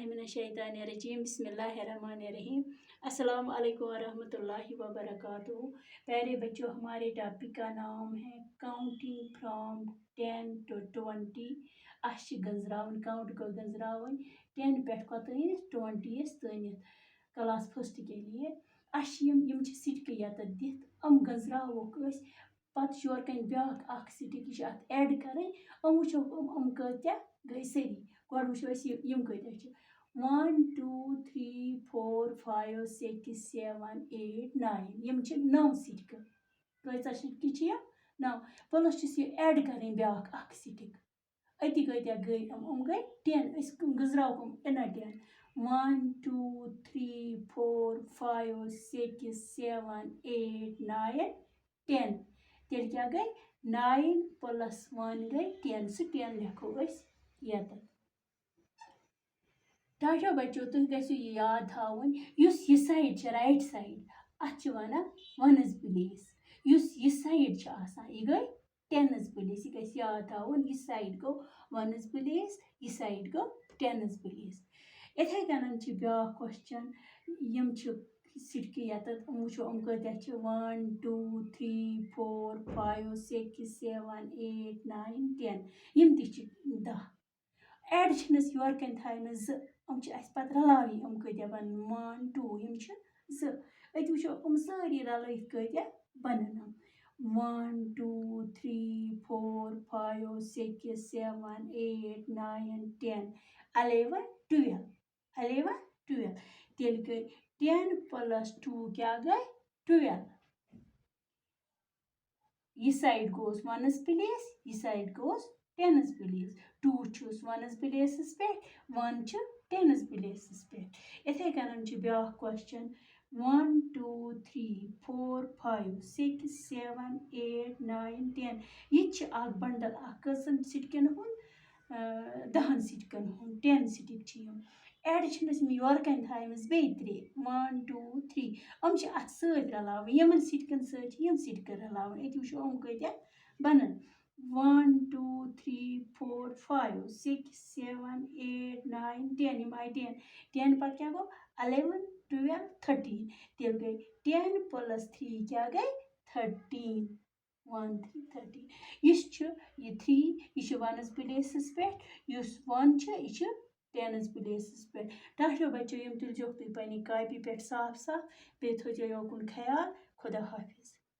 बिस्मिल्लाहिर्रहमानिर्रहीम बिस्मिल्लाहिर्रहमानिर्रहीम अस्सलाम वालेकुम वरहमतुल्लाहि वबरकातुहू। प्यारे बच्चों, हमारे टॉपिक का नाम है काउंटिंग फ्रॉम 10 to 20। अश गंजरावन काउंट को गंजरावन 10 पे कोतनिस 20 तनित क्लास फर्स्ट के लिए अश यम सिटक यत दित हम गंजरावोक पत योर कन ब्याक सिटिक ऐड कर वुचो हम कत्या गई सरी गो वो यम कत्या 1 2 3 4 5 6 7 8 9 यम 9 सिटक कचा सिटक यम 9 प्लस ऐड कर ब्याक सिटिक अति कत्या गई हम गई 10 गजराव इना 10 1 2 3 4 5 6 7 8 9 10 तेल क्या गई 9 प्लस 1 गई 10 सह 10 लिखो यत। टाशो बच्चों तुम गो याद थावन यह साइड राइट साइड अत वन वनस प्लेस यह साइड यह गई टेनस प्लेस यह गो याद थावन यह साइड गो वनस प्लेस यह साइड गो टेनस प्लेस। इथे कन ब्या क्वेश्चन यम सिटक यत वो हम कत्या 1 2 3 4 5 6 7 8 9 10 यम 10 ऐड योर कन थान पत रलावी हम कत्या बन 1 2 यम 2 अत वो हम सारी रलित कत्या बनन 1 2 3 4 5 6 7 8 9 10 11 12 तेल गई 10 प्लस 2 क्या गई 12 यह साइड गोस वनस प्लेस यह साइड गोस टेनस प्लेस 2 वनस प्लेस पे 1 टेनस प्लेस पे। इथे कन ब्या क्वेश्चन 1 2 3 4 5 6 7 8 9 10 यह बंडल कन सिटकन हूं 10 सिटकन हूं 10 सिटिक ऐड योर कन थामस बे 3 1 2 3 हम अत सत रलाव यमन सिटकन सम सिटक रलाव ये वो हम कत्या बनन 1 2 3 4 5 6 7 8 9 10 यम आई 10 पत क्या गो 11 12 13 तेल गई 10 प्लस 3 क्या गई 13 1 3 13 यह 3 यह वनस प्लेस पे 1 यह टेनस प्लेस पे। टाशो बच्चों यम तुलजोक तुम पे कापी पे साफ साफ बे थो योकुन ख्याल खुदा हाफिज।